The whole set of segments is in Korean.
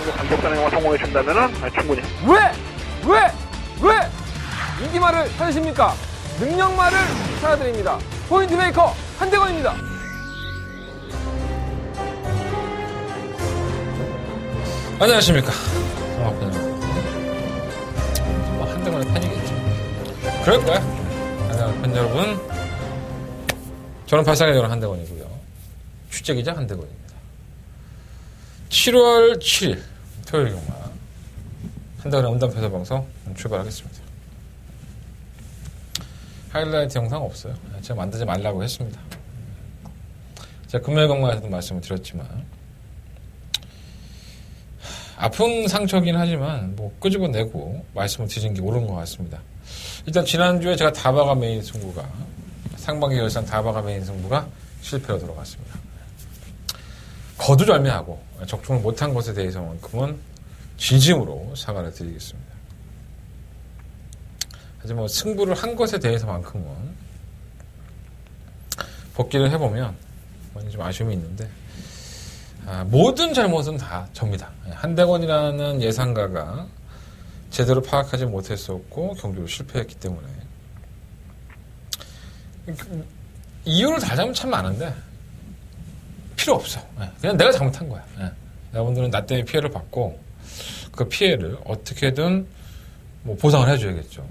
정도 감독단에 성공해 준다면은 충분히. 왜 인기말을 찾으십니까? 능력말을 찾아드립니다. 포인트 메이커 한대건입니다. 안녕하십니까. 한대건의 팬이겠죠. 그럴 거야. 안녕하세요 팬 여러분. 저는 발상의 전원 한대건이고요. 취재기자 한대건입니다. 7월 7일 토요일 경마 한대건의 온담패서 방송 출발하겠습니다. 하이라이트 영상 없어요. 제가 만들지 말라고 했습니다. 제가 금요일 경마에서도 말씀을 드렸지만 아픈 상처긴 하지만 뭐 끄집어내고 말씀을 드린 게 옳은 것 같습니다. 일단 지난주에 제가 다바가 메인 승부가 상반기 결산 다바가 메인 승부가 실패로 들어갔습니다. 거두절미하고 적중을 못한 것에 대해서만큼은 진심으로 사과를 드리겠습니다. 하지만 승부를 한 것에 대해서만큼은 복귀를 해보면 좀 아쉬움이 있는데 모든 잘못은 다 접니다. 한대건이라는 예상가가 제대로 파악하지 못했었고 경주를 실패했기 때문에 이유를 달자면 참 많은데 필요 없어. 그냥 내가 잘못한 거야. 여러분들은 나 때문에 피해를 받고 그 피해를 어떻게든 뭐 보상을 해줘야겠죠.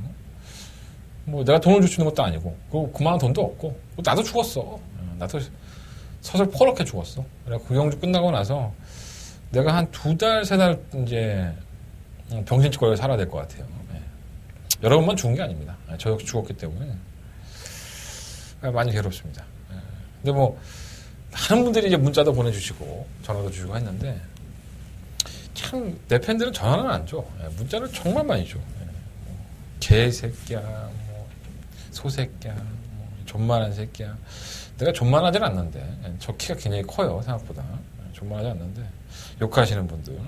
뭐 내가 돈을 줄 수 있는 것도 아니고 그리고 그만한 돈도 없고 나도 죽었어. 나도 서슬 퍼렇게 죽었어. 그래 그 경주 끝나고 나서 내가 한 2달, 3달 이제 병신집 걸려 살아야 될 것 같아요. 여러분만 죽은 게 아닙니다. 저 역시 죽었기 때문에 많이 괴롭습니다. 근데 뭐 많은 분들이 이제 문자도 보내주시고 전화도 주시고 했는데 참 내 팬들은 전화는 안 줘. 문자를 정말 많이 줘. 개새끼야, 뭐 소새끼야, 뭐 존만한 새끼야. 내가 존만하진 않는데 저 키가 굉장히 커요 생각보다. 존만하지 않는데 욕하시는 분들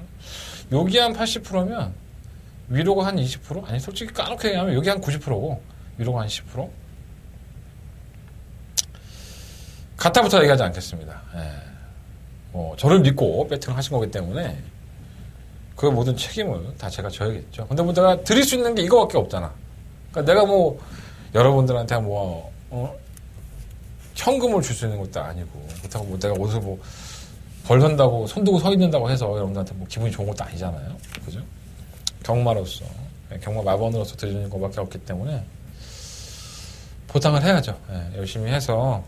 욕이 한 80%면 위로가 한 20%? 아니 솔직히 까놓게 얘기하면 욕이 한 90%고 위로가 한 10%? 가타부터 얘기하지 않겠습니다. 뭐 저를 믿고 배팅을 하신 거기 때문에 그 모든 책임을 다 제가 져야겠죠. 근데 뭐 내가 드릴 수 있는 게 이거밖에 없잖아. 그러니까 내가 뭐 여러분들한테 뭐 현금을 줄 수 있는 것도 아니고 그렇다고 뭐 내가 어디서 뭐 벌 선다고 손 들고 서 있는다고 해서 여러분들한테 뭐 기분이 좋은 것도 아니잖아요. 그죠? 경마로서 경마 마번으로서 드리는 것밖에 없기 때문에 보상을 해야죠. 열심히 해서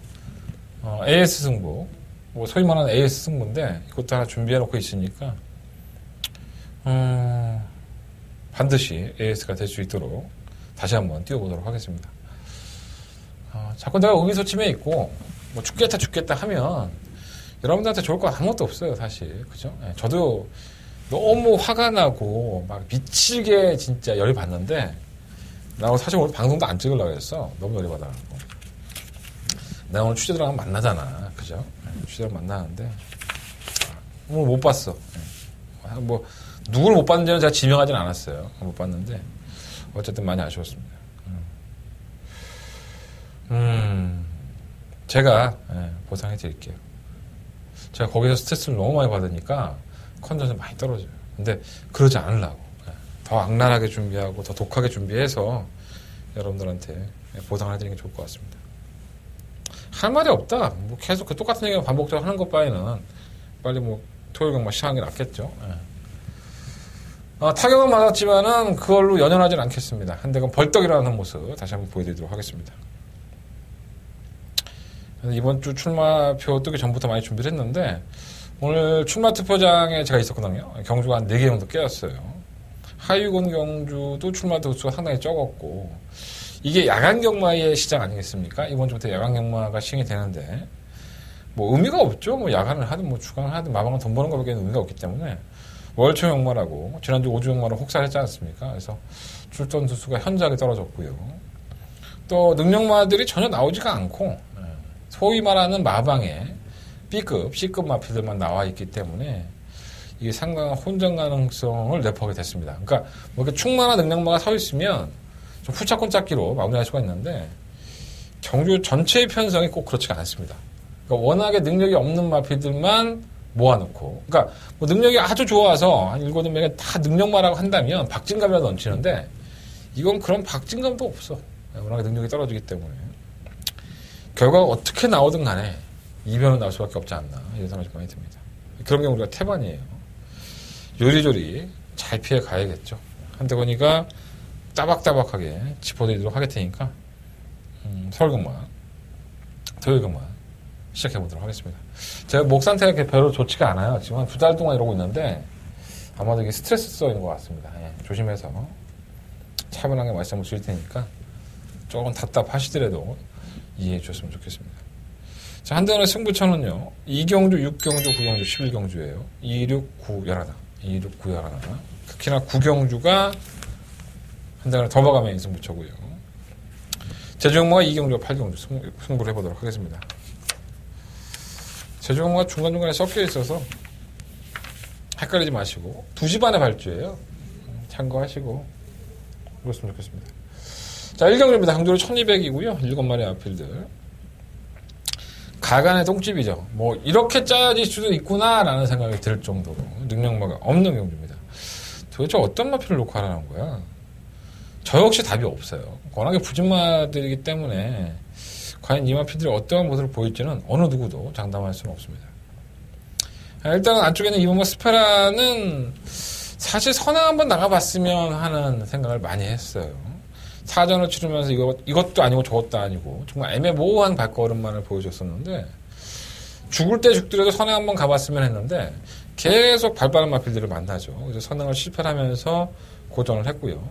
AS 승부 뭐 소위 말하는 AS 승부인데 이것도 하나 준비해 놓고 있으니까 반드시 AS가 될 수 있도록 다시 한번 뛰어보도록 하겠습니다. 자꾸 내가 의기소침해 있고 뭐 죽겠다 하면 여러분들한테 좋을 거 아무것도 없어요 사실. 그죠? 저도 너무 화가 나고 막 미치게 진짜 열이 받는데 나 사실 오늘 방송도 안 찍으려고 했어. 너무 열이 받아가지고. 내가 오늘 취재들하고 만나잖아. 그죠? 취재들 만나는데 오늘 못 봤어. 뭐 누구를 못 봤는지는 제가 지명하진 않았어요. 못 봤는데 어쨌든 많이 아쉬웠습니다. 제가 보상해 드릴게요. 제가 거기서 스트레스를 너무 많이 받으니까 컨디션이 많이 떨어져요. 근데 그러지 않으려고 더 악랄하게 준비하고 더 독하게 준비해서 여러분들한테 보상을 해드리는 게 좋을 것 같습니다. 할 말이 없다. 뭐 계속 그 똑같은 얘기를 반복적으로 하는 것 바에는 빨리 뭐 토요일 경마 시작하는 게 낫겠죠. 타격은 맞았지만은 그걸로 연연하진 않겠습니다. 한대건 벌떡이라는 모습 다시 한번 보여드리도록 하겠습니다. 이번 주 출마표 뜨기 전부터 많이 준비를 했는데 오늘 출마 투표장에 제가 있었거든요. 경주가 한 4개 정도 깨었어요. 하위군 경주도 출마 도수가 상당히 적었고 이게 야간 경마의 시장 아니겠습니까? 이번 주부터 야간 경마가 시행이 되는데 뭐 의미가 없죠. 뭐 야간을 하든 뭐 주간을 하든 마방은 돈 버는 것밖에 의미가 없기 때문에 월초 경마라고 지난주 5주 경마를 혹사를 했지 않습니까? 그래서 출전 두수가 현저하게 떨어졌고요. 또 능력마들이 전혀 나오지가 않고 소위 말하는 마방에 B급, C급 마필들만 나와 있기 때문에 이게 상당한 혼전 가능성을 내포하게 됐습니다. 그러니까 뭐 이렇게 충만한 능력마가 서 있으면 좀 후차권 잡기로 마무리할 수가 있는데 경주 전체의 편성이 꼭 그렇지가 않습니다. 그러니까 워낙에 능력이 없는 마필들만 모아놓고. 그러니까 뭐 능력이 아주 좋아서 한 7, 8명에 다 능력마라고 한다면 박진감이라도 넘치는데 이건 그런 박진감도 없어. 워낙에 능력이 떨어지기 때문에. 결과가 어떻게 나오든 간에 이변은 나올 수밖에 없지 않나 이런 생각이 많이 듭니다. 그런 게 우리가 태반이에요. 요리조리 잘 피해 가야겠죠. 한대건이가 따박따박하게 짚어드리도록 하겠 테니까 서울경마, 토요일경마 시작해보도록 하겠습니다. 제가 목 상태가 별로 좋지가 않아요. 지금 한 2달 동안 이러고 있는데 아마도 이게 스트레스 써있는 것 같습니다. 예, 조심해서 차분하게 말씀을 드릴 테니까 조금 답답하시더라도 이해해 주셨으면 좋겠습니다. 자, 한대건의 승부처는요. 2경주, 6경주, 9경주, 11경주예요. 2, 6, 9, 11. 2, 6, 9, 11. 특히나 9경주가 한대건의 더버가면 승부처고요. 제주경마가 2경주와 8경주 승부를 해보도록 하겠습니다. 제주경마가 중간중간에 섞여 있어서 헷갈리지 마시고 2시 반에 발주예요. 참고하시고 그렇으면 좋겠습니다. 자, 1경주입니다. 강조로 1200이고요. 7마리 아필들. 가간의 똥집이죠. 뭐 이렇게 짜질 수도 있구나라는 생각이 들 정도로 능력마가 없는 경주입니다. 도대체 어떤 마필을 놓고 하라는 거야? 저 역시 답이 없어요. 워낙에 부진마들이기 때문에 과연 이 마필들이 어떠한 모습을 보일지는 어느 누구도 장담할 수는 없습니다. 일단은 안쪽에는 이번마 스페라는 사실 선행 한번 나가봤으면 하는 생각을 많이 했어요. 사전을 치르면서 이것도 아니고 저것도 아니고 정말 애매모호한 발걸음만을 보여줬었는데 죽을 때 죽더라도 선행 한번 가봤으면 했는데 계속 발빠른 마필들을 만나죠. 그래서 선행을 실패를 하면서 고전을 했고요.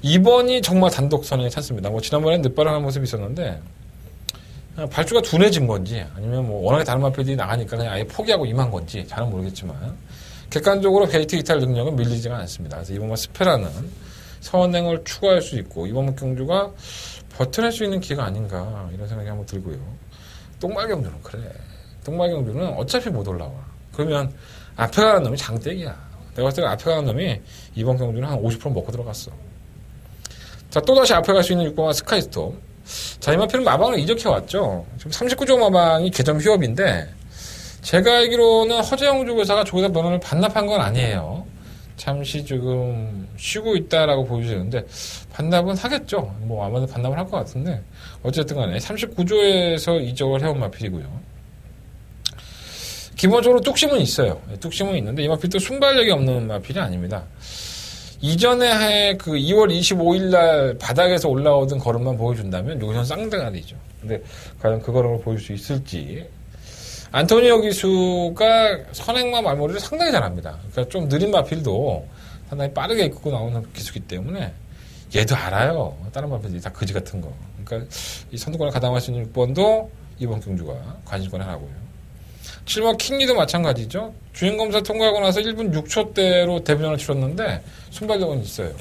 이번이 정말 단독 선행이 찬스입니다. 뭐 지난번엔 늦발을 하는 모습이 있었는데 발주가 둔해진 건지 아니면 뭐 워낙에 다른 마필들이 나가니까 그냥 아예 포기하고 임한 건지 잘은 모르겠지만 객관적으로 게이트 이탈 능력은 밀리지가 않습니다. 그래서 이번 스페라는 선행을 추가할 수 있고 이번 경주가 버텨낼 수 있는 기회가 아닌가 이런 생각이 한번 들고요. 똥말경주는 그래. 똥말경주는 어차피 못 올라와. 그러면 앞에 가는 놈이 장땡이야. 내가 봤을 때 앞에 가는 놈이 이번 경주는 한 50% 먹고 들어갔어. 자, 또다시 앞에 갈 수 있는 6번화 스카이스톰. 자, 이 마필은 마방을 이적해왔죠. 지금 39조 마방이 개점 휴업인데 제가 알기로는 허재영 주교사가 조기사 변호를 반납한 건 아니에요. 잠시 지금 쉬고 있다라고 보여주는데 반납은 하겠죠. 뭐 아마도 반납을 할 것 같은데 어쨌든 간에 39조에서 이적을 해온 마필이고요. 기본적으로 뚝심은 있어요. 뚝심은 있는데 이 마필도 순발력이 없는 마필이 아닙니다. 이전에 그 2월 25일 날 바닥에서 올라오던 걸음만 보여준다면 여기서는 쌍대가리죠. 근데 과연 그 걸음을 보여줄 수 있을지. 안토니오 기수가 선행마 말머리를 상당히 잘합니다. 그러니까 좀 느린 마필도 상당히 빠르게 이끌고 나오는 기수기 때문에 얘도 알아요. 다른 마필들이 다 거지 같은 거. 그러니까 이 선두권을 가담할 수 있는 6번도 이번 경주가 관심권에 하고요. 7번 킹리도 마찬가지죠. 주행검사 통과하고 나서 1분 6초대로 데뷔전을 치렀는데 순발력은 있어요.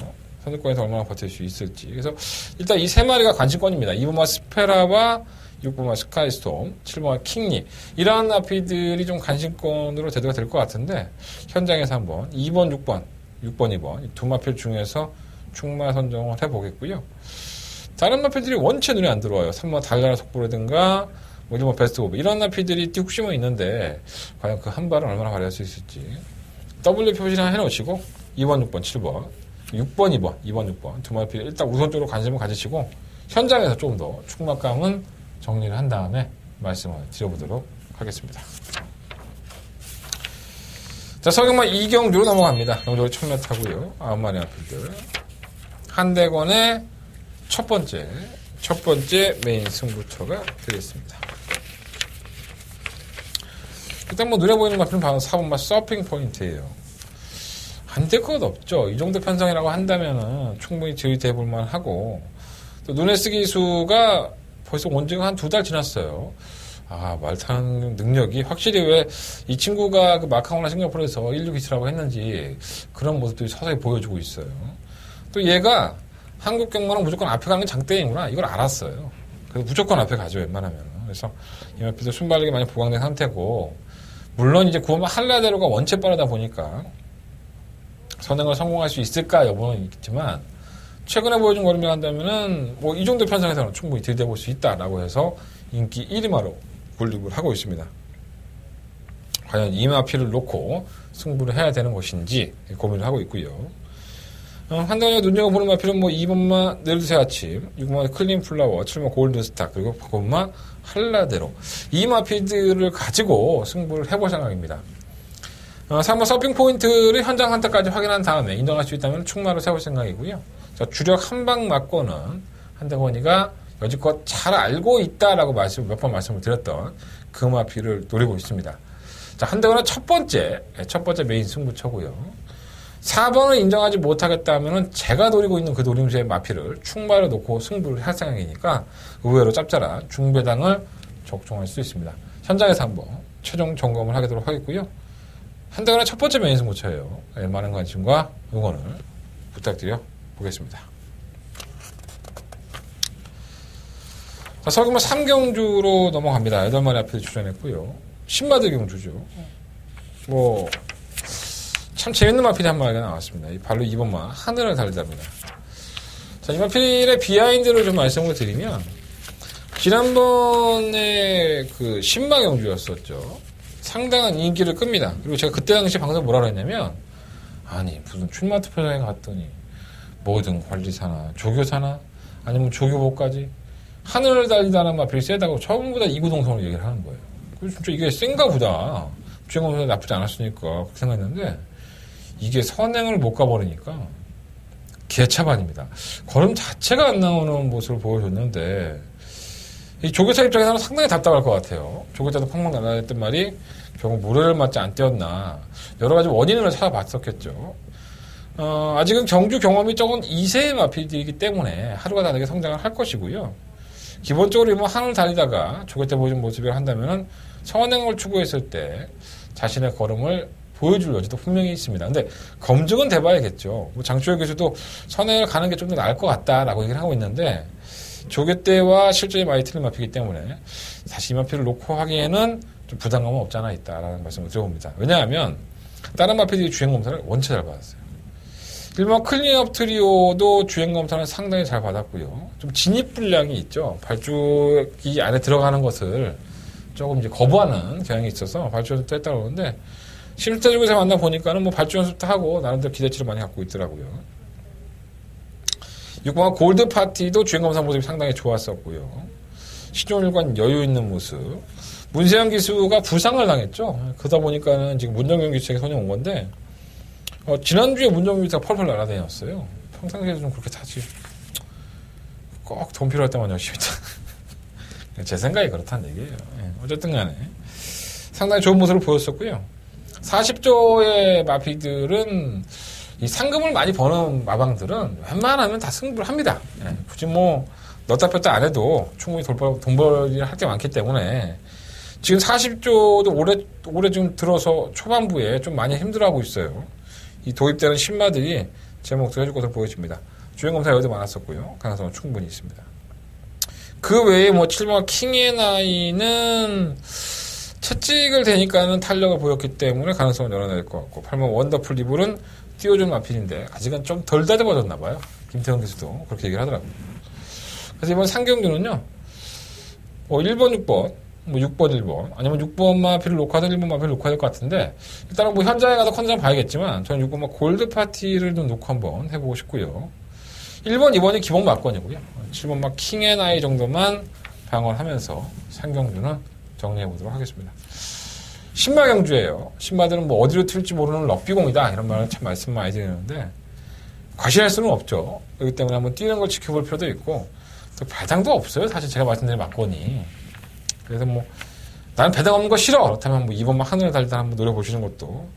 선두권에서 얼마나 버틸 수 있을지. 그래서 일단 이 세 마리가 관심권입니다. 2번마 스페라와 6번마 스카이스톰, 7번마 킹리. 이러한 나피들이 좀 관심권으로 대두가 될 것 같은데 현장에서 한번 2번, 6번, 6번, 2번 이 두 마필 중에서 충마 선정을 해보겠고요. 다른 마필들이 원체 눈에 안 들어와요. 3번 달나라 속보라든가 뭐 1번 베스트 오브 이런 나피들이 띄욱심은 있는데 과연 그 한 발을 얼마나 발휘할 수 있을지 W 표시를 해놓으시고 2번, 6번, 7번 6번, 2번, 2번, 6번 두 마필 일단 우선적으로 관심을 가지시고 현장에서 좀 더 충막감은 정리를 한 다음에 말씀을 드려보도록 하겠습니다. 자, 서경마 2경주로 넘어갑니다. 경주로 1000m 타고요. 9마리 마필들 한대건의 첫 번째 메인 승부처가 되겠습니다. 일단 뭐 눈에 보이는 마필은 바로 4번마 서핑 포인트예요. 안 될 것 없죠. 이 정도 편성이라고 한다면은 충분히 들이대 볼만 하고 또 눈에 쓰기 수가 벌써 온 지가 한 2달 지났어요. 아, 말 타는 능력이 확실히 왜 이 친구가 그 마카오나 싱가포르에서 16기수라고 했는지 그런 모습들이 서서히 보여주고 있어요. 또 얘가 한국 경마는 무조건 앞에 가는 게 장땡이구나. 이걸 알았어요. 그래서 무조건 앞에 가죠, 웬만하면. 그래서 이 마필도 순발력이 많이 보강된 상태고, 물론 이제 9번마 한라대로가 원체 빠르다 보니까 선행을 성공할 수 있을까 여부는 있지만, 최근에 보여준 걸음을 한다면은, 뭐 이 정도 편성에서는 충분히 들이대볼 수 있다라고 해서 인기 1위마로 군립을 하고 있습니다. 과연 이마피를 놓고 승부를 해야 되는 것인지 고민을 하고 있고요. 한동훈이가 눈여겨보는 마필은 뭐 2번마 내일새 아침, 6번마 클린 플라워, 7번마 골든스타, 그리고 9번마 한라대로. 이 마필들을 가지고 승부를 해볼 생각입니다. 3번 서핑 포인트를 현장 선택까지 확인한 다음에 인정할 수 있다면 충마를 세울 생각이고요. 자, 주력 한방 맞고는 한동훈이가 여지껏 잘 알고 있다라고 몇 번 말씀을 드렸던 그 마필을 노리고 있습니다. 자, 한동훈은 첫 번째 메인 승부처고요. 4번을 인정하지 못하겠다 하면은 제가 노리고 있는 그 노림수의 마필을 충마를 놓고 승부를 할 생각이니까 의외로 짭짤한 중배당을 적중할 수 있습니다. 현장에서 한번 최종 점검을 하도록 하겠고요. 한동훈의 첫 번째 메인 승부처예요. 많은 관심과 응원을 부탁드려 보겠습니다. 자, 설금은 3경주로 넘어갑니다. 8마리 앞에 출연했고요. 신마들 경주죠. 참 재밌는 마필이 한 마리가 나왔습니다. 바로 2번마 하늘을 달리답니다. 자, 이 마필의 비하인드를 좀 말씀을 드리면 지난번에 그 신마 경주였었죠. 상당한 인기를 끕니다. 그리고 제가 그때 당시 방송 뭐라 그랬냐면 아니 무슨 출마 투표장에 갔더니 뭐든 관리사나 조교사나 아니면 조교복까지 하늘을 달리다는 마필이 세다고 전부 다 이구동성으로 얘기를 하는 거예요. 그래서 진짜 이게 센가 보다. 주행검사 나쁘지 않았으니까 그렇게 생각했는데 이게 선행을 못 가버리니까 개차반입니다. 걸음 자체가 안 나오는 모습을 보여줬는데 이 조교차 입장에서는 상당히 답답할 것 같아요. 조교차도 펑펑 날아다녔던 말이 결국 모래를 맞지 안 떼었나 여러 가지 원인을 찾아봤었겠죠. 아직은 경주 경험이 적은 2세의 마필들이기 때문에 하루가 다르게 성장을 할 것이고요. 기본적으로 뭐 하늘 달리다가 조교차 보여준 모습을 한다면 선행을 추구했을 때 자신의 걸음을 보여줄 여지도 분명히 있습니다. 근데 검증은 돼봐야겠죠. 장초혁 교수도 선행을 가는 게 좀 더 나을 것 같다라고 얘기를 하고 있는데 조교 때와 실전이 많이 틀린 마피기 때문에 사실 이 마피를 놓고 하기에는 좀 부담감은 없지 않아 있다라는 말씀을 드려봅니다. 왜냐하면 다른 마피들이 주행검사를 원체 잘 받았어요. 일반 클린업 트리오도 주행검사는 상당히 잘 받았고요. 좀 진입 분량이 있죠. 발주기 안에 들어가는 것을 조금 이제 거부하는 경향이 있어서 발주 연습도 했다고 그러는데 실제 쪽에서 만나보니까는 뭐 발주 연습도 하고 나름대로 기대치를 많이 갖고 있더라고요. 6번 골드 파티도 주행검사 모습이 상당히 좋았었고요. 시종일관 여유 있는 모습. 문세영 기수가 부상을 당했죠. 그러다 보니까는 지금 문정경 기수에게 손이 온 건데 지난주에 문정경 기수가 펄펄 날아다녔어요. 평상시에도 좀 그렇게 타지 꼭 돈 필요할 때만 열심히 타. 제 생각이 그렇다는 얘기예요. 어쨌든 간에 상당히 좋은 모습을 보였었고요. 40조의 마피들은 이 상금을 많이 버는 마방들은 웬만하면 다 승부를 합니다. 굳이 뭐 넣다 뺐다 안 해도 충분히 돈벌이를 할 게 많기 때문에 지금 40조도 올해 좀 들어서 초반부에 좀 많이 힘들어하고 있어요. 이 도입되는 신마들이 제 몫을 해줄 것으로 보여집니다. 주행검사 여유도 많았었고요. 가능성은 충분히 있습니다. 그 외에 뭐 7번 킹의 나이는 채찍을 대니까는 탄력을 보였기 때문에 가능성은 열어낼 것 같고 8번 원더풀 리블은 띄워준 마필인데 아직은 좀 덜 다듬어졌나 봐요. 김태형 교수도 그렇게 얘기를 하더라고요. 그래서 이번 상경주는요 1번 6번 6번 1번 아니면 6번 마필을 놓고 하든 1번 마필을 놓고 해야 될 것 같은데 일단은 뭐 현장에 가서 컨디션 봐야겠지만 저는 6번 골드 파티를 좀 놓고 한번 해보고 싶고요. 1번 2번이 기본 막건이고요. 7번 킹의 나이 정도만 방어하면서 상경주는 정리해보도록 하겠습니다. 신마경주예요. 신마들은 뭐 어디로 튈지 모르는 럭비공이다 이런 말을 참 말씀 많이 드리는데 과신할 수는 없죠. 그렇기 때문에 한번 뛰는 걸 지켜볼 필요도 있고 또 배당도 없어요. 사실 제가 말씀드린 막건이. 그래서 뭐 나는 배당 없는 거 싫어. 그렇다면 뭐 2번만 하늘을 달리다 한번 노려보시는 것도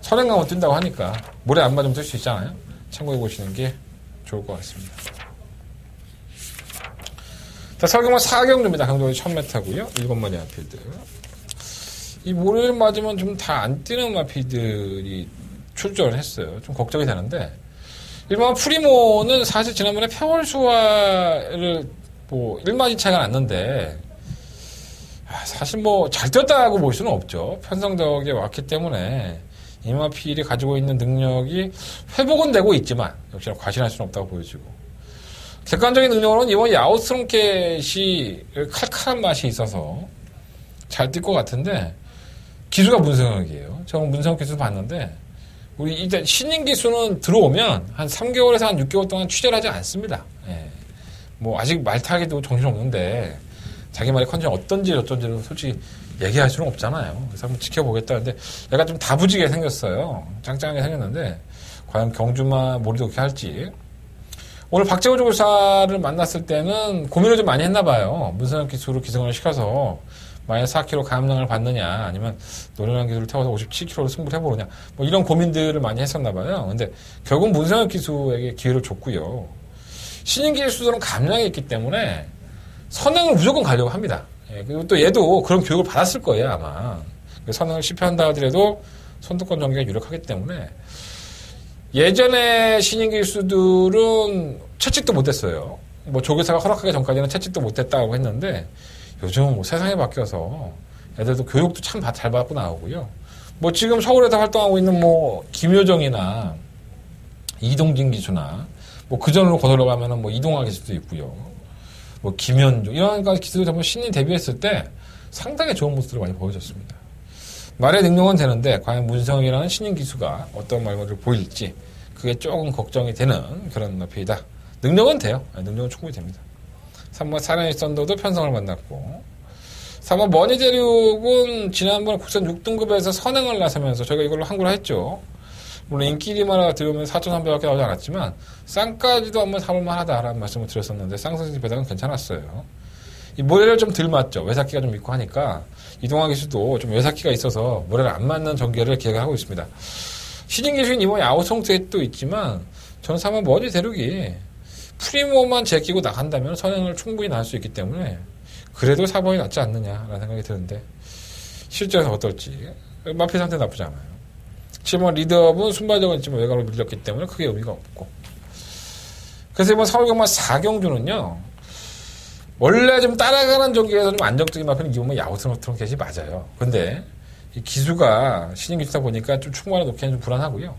선행강은 뛴다고 하니까 모래 안 맞으면 뛸 수 있잖아요. 참고해보시는 게 좋을 것 같습니다. 자, 설경은 4경주입니다. 강도이 1000m고요. 7마리 마필들. 이 모래를 맞으면 좀 다 안 뛰는 마필들이 출전을 했어요. 좀 걱정이 되는데 일반 프리모는 사실 지난번에 평월수화를 뭐 1마디 차이가 났는데 사실 뭐 잘 뛰었다고 볼 수는 없죠. 편성적에 왔기 때문에 이 마필이 가지고 있는 능력이 회복은 되고 있지만 역시나 과신할 수는 없다고 보여지고 객관적인 능력으로는 이번 야오스롱켓이 칼칼한 맛이 있어서 잘 뛸 것 같은데 기수가 문성혁이에요. 제가 문성혁 기수 봤는데 우리 일단 신인 기수는 들어오면 한 3개월에서 한 6개월 동안 취재를 하지 않습니다. 예. 뭐 아직 말 타기도 정신없는데 자기 말의 컨디션 어떤지 어쩐지를 솔직히 얘기할 수는 없잖아요. 그래서 한번 지켜보겠다는데 얘가 좀 다부지게 생겼어요. 짱짱하게 생겼는데 과연 경주만 머리도 그렇게 할지. 오늘 박재호 조교사를 만났을 때는 고민을 좀 많이 했나 봐요. 문성혁 기수로 기승을 시켜서 만약 4kg 감량을 받느냐 아니면 노련한 기술을 태워서 57kg로 승부를 해보느냐 뭐 이런 고민들을 많이 했었나 봐요. 근데 결국 문성혁 기수에게 기회를 줬고요. 신인 기수들은 감량이 있기 때문에 선행을 무조건 가려고 합니다. 예, 그리고 또 얘도 그런 교육을 받았을 거예요 아마. 선행을 실패한다 하더라도 선두권 전개가 유력하기 때문에 예전에 신인 기수들은 채찍도 못했어요. 뭐 조교사가 허락하기 전까지는 채찍도 못했다고 했는데 요즘은 뭐 세상이 바뀌어서 애들도 교육도 참 잘 받고 나오고요. 뭐 지금 서울에서 활동하고 있는 뭐 김효정이나 이동진 기수나 뭐 그전으로 거슬러가면은 뭐 이동화 기수도 있고요. 뭐 김현주 이런 기수들이 전부 신인 데뷔했을 때 상당히 좋은 모습들을 많이 보여줬습니다. 말의 능력은 되는데 과연 문성이라는 신인 기수가 어떤 말들을 보일지 그게 조금 걱정이 되는 그런 마필이다. 능력은 돼요. 능력은 충분히 됩니다. 3번 사나이 썬더도 편성을 만났고 3번 머니대륙은 지난번 국산 6등급에서 선행을 나서면서 저희가 이걸로 한구를 했죠. 물론 인기리마라 들어오면 4,300원밖에 나오지 않았지만 쌍까지도 한번 사볼만 하다라는 말씀을 드렸었는데 쌍선생 배당은 괜찮았어요. 이 모래를 좀 덜 맞죠. 외삭기가 좀 있고 하니까 이동화 기수도 좀 외삭기가 있어서 모래를 안 맞는 전개를 계획하고 있습니다. 신인 기수인 이번에 아웃송트에 또 있지만 저는 3번 머니대륙이 프리모만 제끼고 나간다면 선행을 충분히 나올 수 있기 때문에 그래도 4번이 낫지 않느냐라는 생각이 드는데 실제로는 어떨지 마필 상태 나쁘지 않아요. 7번 리드업은 순발력은 있지만 외곽으로 밀렸기 때문에 크게 의미가 없고 그래서 이번 서울경마 4경주는요 원래 좀 따라가는 전개에서 좀 안정적인 마필은 이번에 야우스노트론 겟이 맞아요. 근데 이 기수가 신인 기수다 보니까 좀 충만을 놓기에는 좀 불안하고요.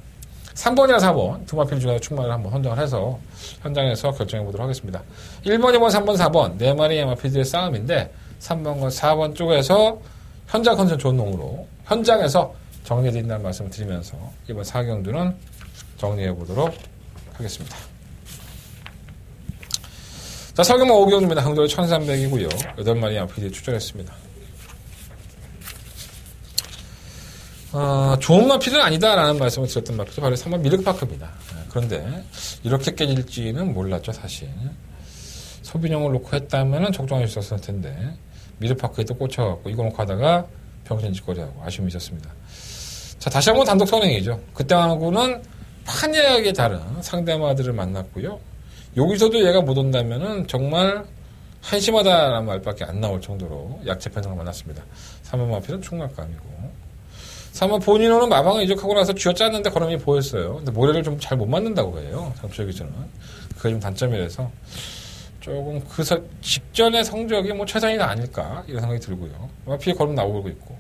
3번이나 4번 두 마필 중에서 충만을 한번 선정을 해서 현장에서 결정해 보도록 하겠습니다. 1번, 2번, 3번, 4번 네 마리의 마필들의 싸움인데 3번과 4번 쪽에서 현장 컨디션 좋은 놈으로 현장에서 정리해드린다는 말씀을 드리면서 이번 4경주는 정리해 보도록 하겠습니다. 자, 서경마 5경주입니다. 항도에 1300이고요. 8마리의 마필들이 출전했습니다. 좋은 마필은 아니다라는 말씀을 드렸던 마필도 바로 3번 미르크파크입니다. 그런데 이렇게 깨질지는 몰랐죠 사실. 소비용을 놓고 했다면 적정할 수 있었을 텐데 미르크파크에 또 꽂혀갖고 이거 놓고 하다가 병신짓거리하고 아쉬움이 있었습니다. 자, 다시 한번 단독 선행이죠. 그때하고는 판이하게 다른 상대마들을 만났고요. 여기서도 얘가 못 온다면은 정말 한심하다라는 말밖에 안 나올 정도로 약체 편성을 만났습니다. 3번 마필은 충락감이고 3번 본인은 마방을 이적하고 나서 쥐어짰는데 걸음이 보였어요. 근데 모래를 좀 잘 못 맞는다고 해요. 장초의 기준은. 그게 좀 단점이라서 조금 그 직전의 성적이 뭐 최선이가 아닐까 이런 생각이 들고요. 마필 걸음 나오고 있고.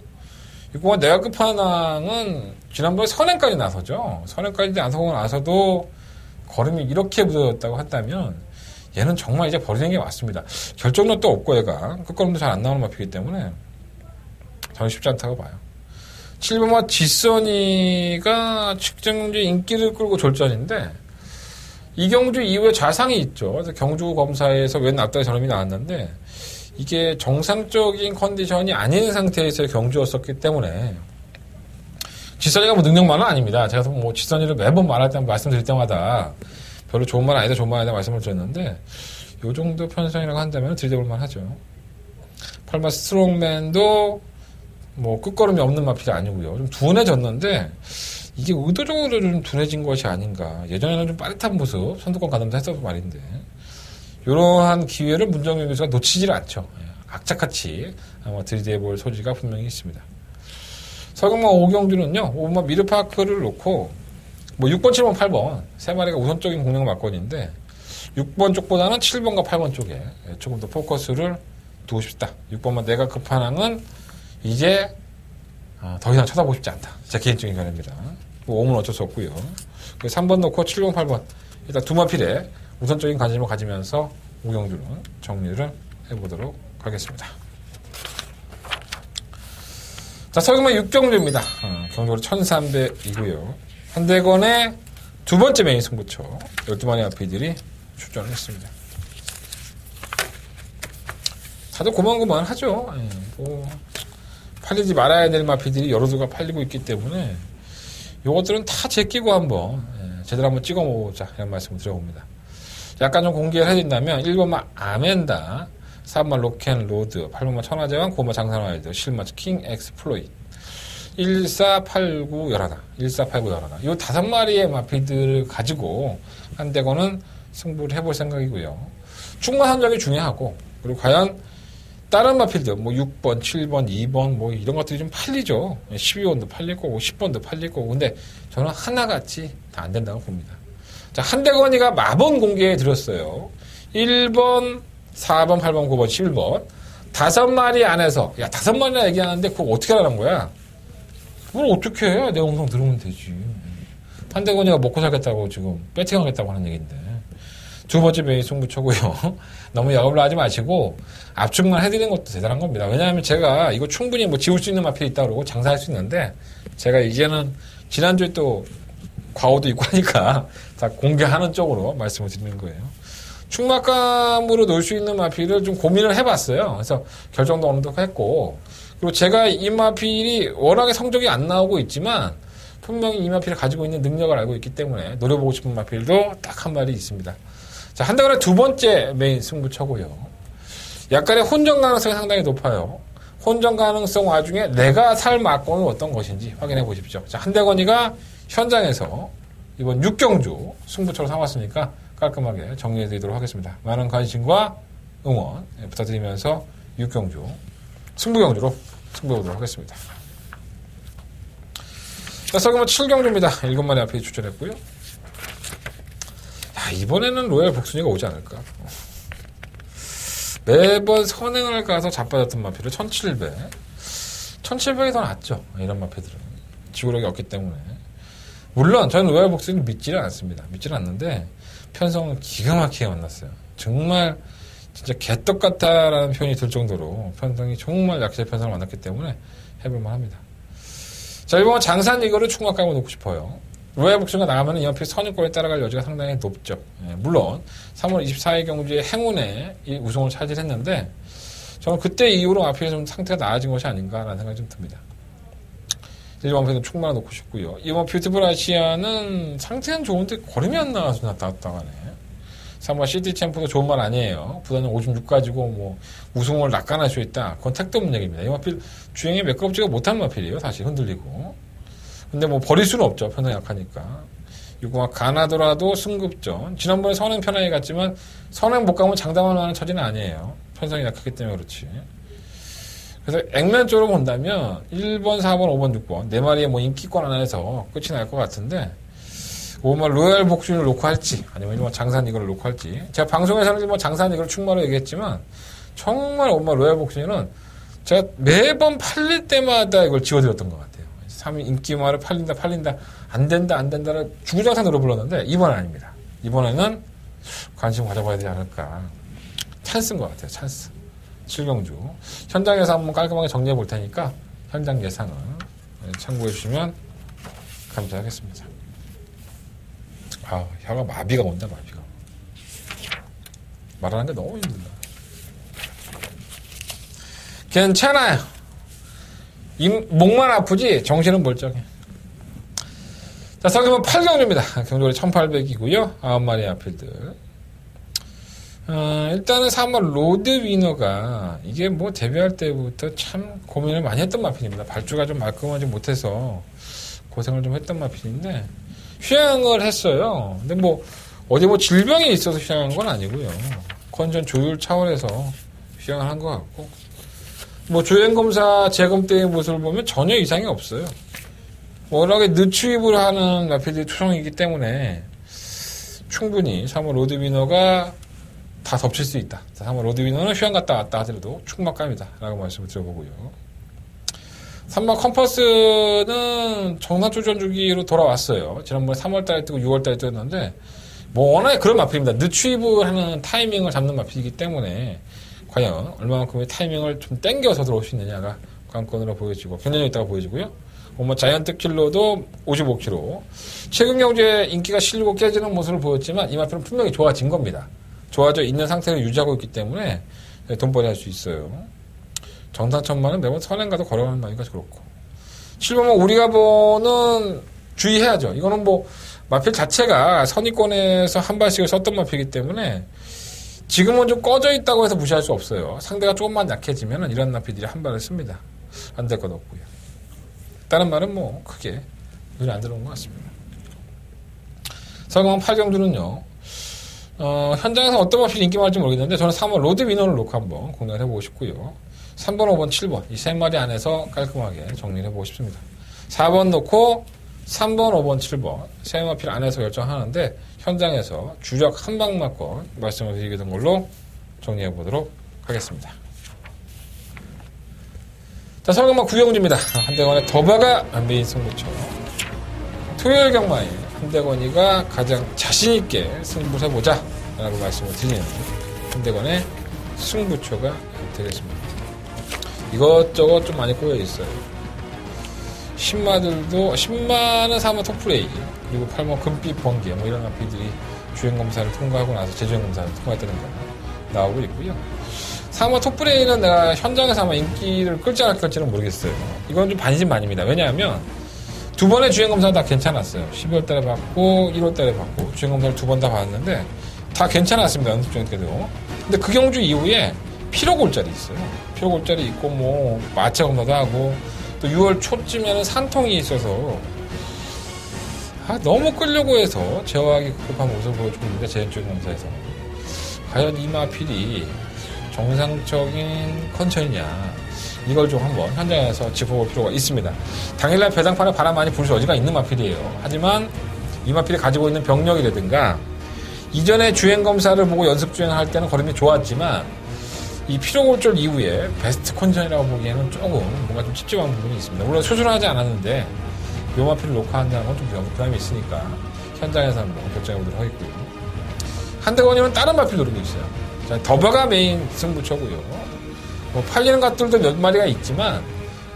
이거 내가 끝판왕은 지난번에 선행까지 나서죠. 선행까지 나서고 나서도 걸음이 이렇게 무더웠다고 한다면 얘는 정말 이제 버리는 게 맞습니다. 결정력도 없고 얘가 끝걸음도 잘 안 나오는 마필이기 때문에 저는 쉽지 않다고 봐요. 7번마 지선이가 측정주 인기를 끌고 졸전인데 이 경주 이후에 좌상이 있죠. 그래서 경주 검사에서 웬 앞다리 저놈이 나왔는데 이게 정상적인 컨디션이 아닌 상태에서의 경주였었기 때문에 지선이가 뭐 능력만은 아닙니다. 제가 뭐 지선이를 매번 말할 때 말씀드릴 때마다 별로 좋은 말 아니다 좋은 말 아니다 말씀을 드렸는데 요 정도 편성이라고 한다면 들이대볼만 하죠. 8번 스트롱맨도 뭐 끝걸음이 없는 마필이 아니고요. 좀 둔해졌는데 이게 의도적으로 좀 둔해진 것이 아닌가. 예전에는 좀 빠릿한 모습 선두권 가담도 했었던 말인데 이러한 기회를 문정현 교수가 놓치질 않죠. 악착같이 아마 들이대볼 소지가 분명히 있습니다. 서경마 5경주는요. 5번 미르파크를 놓고 뭐 6번, 7번, 8번 세 마리가 우선적인 공략 막건인데 6번 쪽보다는 7번과 8번 쪽에 조금 더 포커스를 두고 싶다. 6번만 내가 급한항은 이제 더 이상 쳐다보고 싶지 않다. 제 개인적인 견해입니다. 뭐 5은 어쩔 수 없고요. 3번 놓고 7번, 8번 일단 두 마필에 우선적인 관심을 가지면서 5경주는 정리를 해보도록 하겠습니다. 자, 서기만 6경주입니다. 경적으로 1300이고요. 한대건의 두 번째 메인 승부처 12마리 마필들이 출전을 했습니다. 다들 고만고만 하죠. 뭐 팔리지 말아야 될 마필들이 여러 수가 팔리고 있기 때문에 요것들은 다 제끼고 한번 제대로 한번 찍어 먹자 이런 말씀을 드려봅니다. 약간 좀 공개를 해준다면 1번만 아멘다, 4번만 로켄 로드, 8번만 천하제왕, 9번만 장산와이드, 10번만 킹 엑스플로잇, 1489 열하나, 1489 열하나, 요 5마리의 마필들을 가지고 한대건은 승부를 해볼 생각이고요. 충마 선정이 중요하고, 그리고 과연 다른 마필들, 뭐 6번, 7번, 2번, 뭐 이런 것들이 좀 팔리죠. 12번도 팔릴 거고, 10번도 팔릴 거고. 근데 저는 하나같이 다 안 된다고 봅니다. 자, 한대건이가 마번 공개해 드렸어요. 1번, 4번, 8번, 9번, 11번. 5마리 안에서, 야, 5마리나 얘기하는데 그거 어떻게 하라는 거야? 그걸 어떻게 해? 내 영상 들으면 되지. 한대건이가 먹고 살겠다고 지금 배팅하겠다고 하는 얘기인데. 두 번째 메인 승부처고요. 너무 야업을 하지 마시고 압축만 해드리는 것도 대단한 겁니다. 왜냐하면 제가 이거 충분히 뭐 지울 수 있는 마필이 있다고 그러고 장사할 수 있는데 제가 이제는 지난주에 또 과오도 있고 하니까 다 공개하는 쪽으로 말씀을 드리는 거예요. 충막감으로 놓을 수 있는 마필을 좀 고민을 해봤어요. 그래서 결정도 어느 정도 했고, 그리고 제가 이 마필이 워낙에 성적이 안 나오고 있지만 분명히 이 마필을 가지고 있는 능력을 알고 있기 때문에 노려보고 싶은 마필도 딱 한 마리 있습니다. 자, 한대건의 두 번째 메인 승부처고요. 약간의 혼전 가능성이 상당히 높아요. 혼전 가능성 와중에 내가 살 막공은 어떤 것인지 확인해 보십시오. 자, 한대건이가 현장에서 이번 6경주 승부처로 삼았으니까 깔끔하게 정리해 드리도록 하겠습니다. 많은 관심과 응원 부탁드리면서 6경주 승부경주로 승부해 보도록 하겠습니다. 자, 서기만 7경주입니다. 7마리 앞에 출전했고요. 야, 이번에는 로얄 복순이가 오지 않을까. 매번 선행을 가서 자빠졌던 마필을 1700. 1700이 더 낫죠. 이런 마필들은. 지구력이 없기 때문에. 물론 저는 로얄 복순이를 믿지는 않습니다. 믿지는 않는데 편성은 기가 막히게 만났어요. 정말 진짜 개떡 같다라는 표현이 들 정도로 편성이 정말 약세 편성을 만났기 때문에 해볼만 합니다. 자, 이번 장산 이거를 충막감을 놓고 싶어요. 로얄 복순이가 나가면 이 마필 선유권에 따라갈 여지가 상당히 높죠. 물론 3월 24일 경주에 행운에 이 우승을 차지했는데 저는 그때 이후로 마필이 좀 상태가 나아진 것이 아닌가라는 생각이 좀 듭니다. 일본 마필은 충만을 놓고 싶고요. 이번 뷰티풀 아시아는 상태는 좋은데 걸음이 안 나와서 났다 가네. 3월 시티 챔프도 좋은 말 아니에요. 부단은 56 가지고 뭐 우승을 낚아낼 수 있다. 그건 택도 없는 얘기입니다. 이 마필 주행에 매끄럽지가 못한 마필이에요. 사실 흔들리고. 근데 뭐 버릴 수는 없죠. 편성이 약하니까. 이거 막 가나더라도 승급전. 지난번에 선행 편하게 갔지만 선행 못 가면 장담할 만한 처지는 아니에요. 편성이 약하기 때문에 그렇지. 그래서 액면적으로 본다면 1번, 4번, 5번, 6번 4마리의 뭐 인기권 안에서 끝이 날 것 같은데 뭐 로얄 복순을 놓고 할지 아니면 뭐 장산 이거를 놓고 할지. 제가 방송에서는 뭐 장산 이거를 충마로 얘기했지만 정말 로얄 복순은 제가 매번 팔릴 때마다 이걸 지워드렸던 것 같아요. 3위 인기말을 팔린다 안 된다를 주구장창으로 불렀는데 이번은 아닙니다. 이번에는 관심 가져봐야 되지 않을까. 찬스인 것 같아요. 찬스. 7경주 현장에서 한번 깔끔하게 정리해 볼 테니까 현장 예상을 참고해 주시면 감사하겠습니다. 아, 혀가 마비가 온다. 마비가 말하는 게 너무 힘들다. 괜찮아요. 목만 아프지 정신은 멀쩡해. 자, 서기만 8경주입니다. 경주월이 1800이고요 9마리 아필들. 일단은 3번 로드 위너가 이게 뭐 데뷔할 때부터 참 고민을 많이 했던 마필입니다. 발주가 좀 말끔하지 못해서 고생을 좀 했던 마필인데 휴양을 했어요. 근데 뭐 어디 뭐 질병이 있어서 휴양한 건 아니고요. 컨디션 조율 차원에서 휴양을 한 것 같고 뭐 조행검사 재검 때의 모습을 보면 전혀 이상이 없어요. 워낙에 늦추입을 하는 마필들이 투성이기 때문에 충분히 3번 로드 위너가 다 덮칠 수 있다. 자, 3번 로드 위너는 휴양 갔다 왔다 하더라도 충막감이다 라고 말씀을 드려보고요. 3번 컴퍼스는 정상출전 주기로 돌아왔어요. 지난번에 3월달에 뜨고 6월달에 뜨었는데 뭐 워낙에 그런 마필입니다. 늦추입을 하는 타이밍을 잡는 마필이기 때문에 과연 얼마만큼의 타이밍을 좀 땡겨서 들어올 수 있느냐가 강권으로 보여지고 경쟁력 있다고 보여지고요. 뭐 자이언트 킬러도 55kg. 최근 경주에 인기가 실리고 깨지는 모습을 보였지만 이 마필은 분명히 좋아진 겁니다. 좋아져 있는 상태를 유지하고 있기 때문에 돈벌이 할 수 있어요. 정상천만은 매번 선행가도 걸어가는 마이가 그렇고. 7번은 우리가 보는 주의해야죠. 이거는 뭐 마필 자체가 선의권에서 한 발씩을 썼던 마필이기 때문에 지금은 좀 꺼져 있다고 해서 무시할 수 없어요. 상대가 조금만 약해지면 이런 마필들이 한 발을 씁니다. 안 될 것 없고요. 다른 말은 뭐 크게 눈에 안 들어온 것 같습니다. 서경원 8경주는요. 현장에서 어떤 마필이 인기 많을지 모르겠는데 저는 3번 로드 위너를 놓고 한번 공략을 해보고 싶고요. 3번, 5번, 7번 이 세 마리 안에서 깔끔하게 정리를 해보고 싶습니다. 4번 놓고 3번, 5번, 7번 세 마필 안에서 결정하는데 현장에서 주력 한방마권 말씀을 드리게 된 걸로 정리해 보도록 하겠습니다. 자, 서경마 9경주입니다. 한대건의 더바가 메인 승부처. 토요일 경마에 한대건이가 가장 자신있게 승부를 해보자 라고 말씀을 드리는 한대건의 승부처가 되겠습니다. 이것저것 좀 많이 꼬여있어요. 10마들도 10만은 4만 톱플레이 그리고 8만 금빛 번개 뭐 이런 마필들이 주행검사를 통과하고 나서 재주행검사를 통과했다는 거 나오고 있고요. 3화 톱플레이는 내가 현장에서 아마 인기를 끌지 않을지는 모르겠어요. 이건 좀 반신반의입니다. 왜냐하면 두 번의 주행검사는 다 괜찮았어요. 12월 달에 받고 1월 달에 받고 주행검사를 두 번 다 받았는데 다 괜찮았습니다. 연습주행 때도. 근데 그 경주 이후에 피로골짜리 있어요. 피로골짜리 있고 뭐 마체 검사도 하고 또 6월 초쯤에는 산통이 있어서 너무 끌려고 해서 제어하기 급한 모습을 보여주고 있는데 재연주행 검사에서 과연 이 마필이 정상적인 컨디션이냐 이걸 좀 한번 현장에서 짚어볼 필요가 있습니다. 당일날 배당판에 바람 많이 불 여지가 있는 마필이에요. 하지만 이 마필이 가지고 있는 병력이라든가 이전에 주행검사를 보고 연습주행할 때는 걸음이 좋았지만 이 피로골절 이후에 베스트 컨디션이라고 보기에는 조금 뭔가 좀 찝찝한 부분이 있습니다. 물론 수술을 하지 않았는데 이 마필을 놓고 한다는 건 좀 부담이 있으니까 현장에서 한번 결정해보도록 하겠고요. 한대건이는 다른 마필 노리고 있어요. 자, 더버가 메인 승부처고요. 뭐 팔리는 것들도 몇 마리가 있지만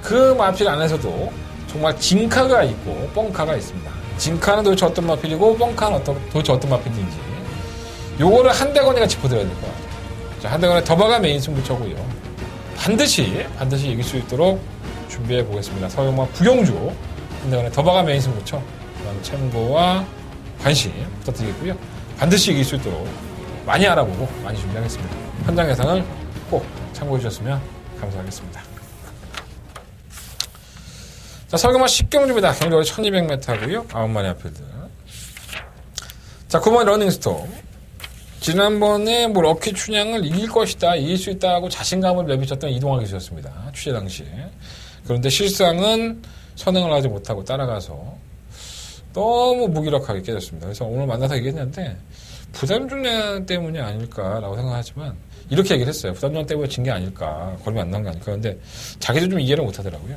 그 마필 안에서도 정말 진카가 있고 뻥카가 있습니다. 진카는 도대체 어떤 마필이고 뻥카는 도대체 어떤 마필인지 요거를 한대건이가 짚어드려야 될 것 같아요. 자, 한대건의 더버가 메인 승부처고요. 반드시 이길 수 있도록 준비해 보겠습니다. 서영마 구경주 한대건의 더버가 메인 승부처 참고와 관심 부탁드리겠고요. 반드시 이길 수 있도록 많이 알아보고 많이 준비하겠습니다. 현장 예상을 꼭 참고해 주셨으면 감사하겠습니다. 자, 서경마 10경주입니다. 경력이 1200m고요. 9마리 앞필드. 자, 9번 러닝스톰. 지난번에 뭐 럭키 춘향을 이길 것이다, 이길 수 있다 하고 자신감을 내비쳤던 이동환 기수였습니다. 취재 당시에. 그런데 실상은 선행을 하지 못하고 따라가서 너무 무기력하게 깨졌습니다. 그래서 오늘 만나서 얘기했는데 부담 중량 때문이 아닐까라고 생각하지만 이렇게 얘기를 했어요. 부담 중량 때문에 진 게 아닐까, 걸음이 안 나온 게 아닐까. 그런데 자기도 좀 이해를 못 하더라고요.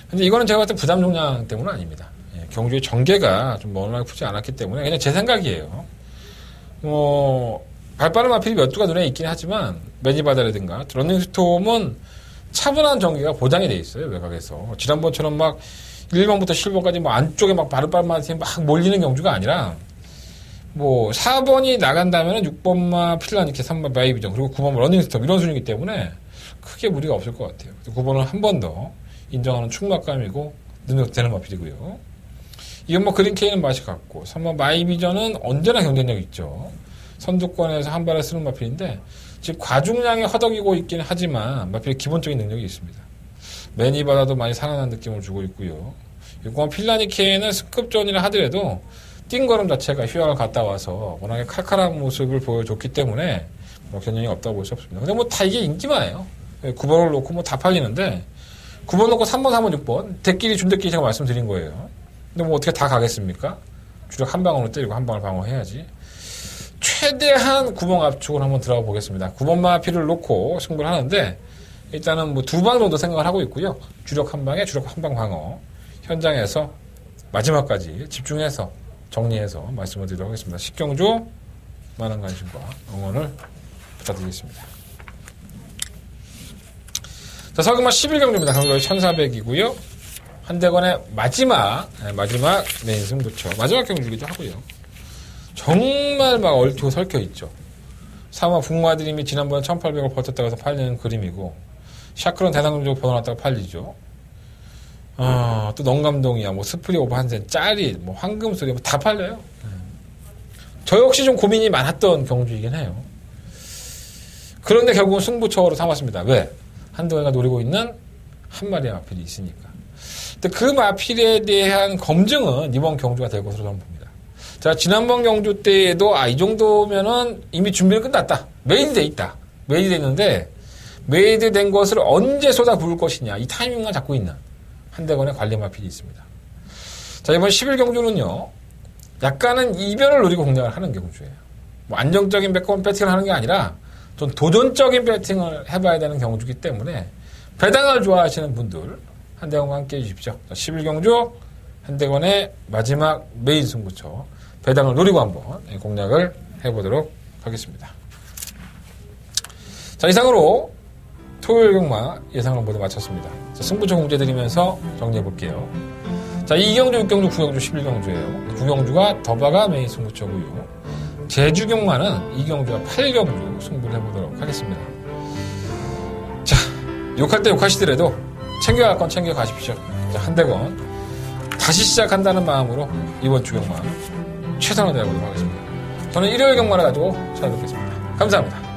근데 이거는 제가 봤을 때 부담 중량 때문은 아닙니다. 경주의 전개가 좀 원활하게 풀지 않았기 때문에 그냥 제 생각이에요. 발빠른 마필이 몇 두가 눈에 있긴 하지만 매니바다라든가 러닝스톰은 차분한 전개가 보장이 돼 있어요. 외곽에서 지난번처럼 막 1번부터 7번까지 뭐 안쪽에 막 빠른 마필이 막 몰리는 경주가 아니라 뭐 4번이 나간다면 6번마 필라니케 3번 바이비전 그리고 9번 러닝스톰 이런 순위이기 때문에 크게 무리가 없을 것 같아요. 9번은 한 번 더 인정하는 충막감이고 능력되는 마필이고요. 이건 뭐 그린케이는 맛이 같고 3번 마이비전은 언제나 경쟁력 있죠. 선두권에서 한 발을 쓰는 마필인데 지금 과중량에 허덕이고 있긴 하지만 마필의 기본적인 능력이 있습니다. 매니바다도 많이 살아난 느낌을 주고 있고요. 6번 필라니케는 승급전이라 하더라도 뛴 걸음 자체가 휴양을 갔다 와서 워낙에 칼칼한 모습을 보여줬기 때문에 뭐 견연이 없다고 볼 수 없습니다. 근데 뭐 다 이게 인기만해요. 9번을 놓고 뭐 다 팔리는데 9번 놓고 3번, 4번, 6번 대끼리 준대끼리 제가 말씀드린 거예요. 근데 뭐 어떻게 다 가겠습니까? 주력 한 방으로 때리고 한 방을 방어해야지. 최대한 9번 압축을 한번 들어가 보겠습니다. 9번 마필을 놓고 승부를 하는데 일단은 뭐 두 방 정도 생각을 하고 있고요. 주력 한 방에 주력 한 방 방어. 현장에서 마지막까지 집중해서 정리해서 말씀을 드리도록 하겠습니다. 10경주 많은 관심과 응원을 부탁드리겠습니다. 자, 서금마 11경주입니다. 경주가 1400이고요. 한대건의 마지막 메인 승부처. 마지막 경주기도 하고요. 정말 막 얼티고 설켜 있죠. 사마 북마드림이 지난번에 1800을 버텼다고 해서 팔리는 그림이고, 샤크론 대상금주고 번호놨다가 팔리죠. 또 넌감동이야, 뭐 스프리 오버 한센, 짜리, 뭐 황금소리, 뭐 다 팔려요. 저 역시 좀 고민이 많았던 경주이긴 해요. 그런데 결국은 승부처로 삼았습니다. 왜? 한대건이가 노리고 있는 한 마리의 마필이 있으니까. 근데 그 마필에 대한 검증은 이번 경주가 될 것으로 저는 봅니다. 자, 지난번 경주 때에도 이 정도면은 이미 준비는 끝났다. 메이드돼 있다. 메이드돼 있는데 메이드 된 것을 언제 쏟아 부을 것이냐, 이 타이밍만 잡고 있는 한대건의 관리 마필이 있습니다. 자, 이번 11경주는요 약간은 이변을 노리고 공략을 하는 경주예요. 뭐 안정적인 배팅을 하는 게 아니라 좀 도전적인 배팅을 해봐야 되는 경주이기 때문에 배당을 좋아하시는 분들 한대건과 함께 해주십시오. 자, 11경주 한대건의 마지막 메인 승부처 배당을 노리고 한번 공략을 해보도록 하겠습니다. 자, 이상으로 토요일 경마 예상을 모두 마쳤습니다. 자, 승부처 공개드리면서 정리해볼게요. 자, 2경주, 6경주, 9경주, 11경주예요. 9경주가 더바가 메인 승부처고요. 제주 경마는 2경주와 8경주 승부를 해보도록 하겠습니다. 자, 욕할 때 욕하시더라도 챙겨갈 건 챙겨가십시오. 자, 한대건 다시 시작한다는 마음으로 이번 주 경마 최선을 다해보도록 하겠습니다. 저는 일요일 경마를 가지고 찾아뵙겠습니다. 감사합니다.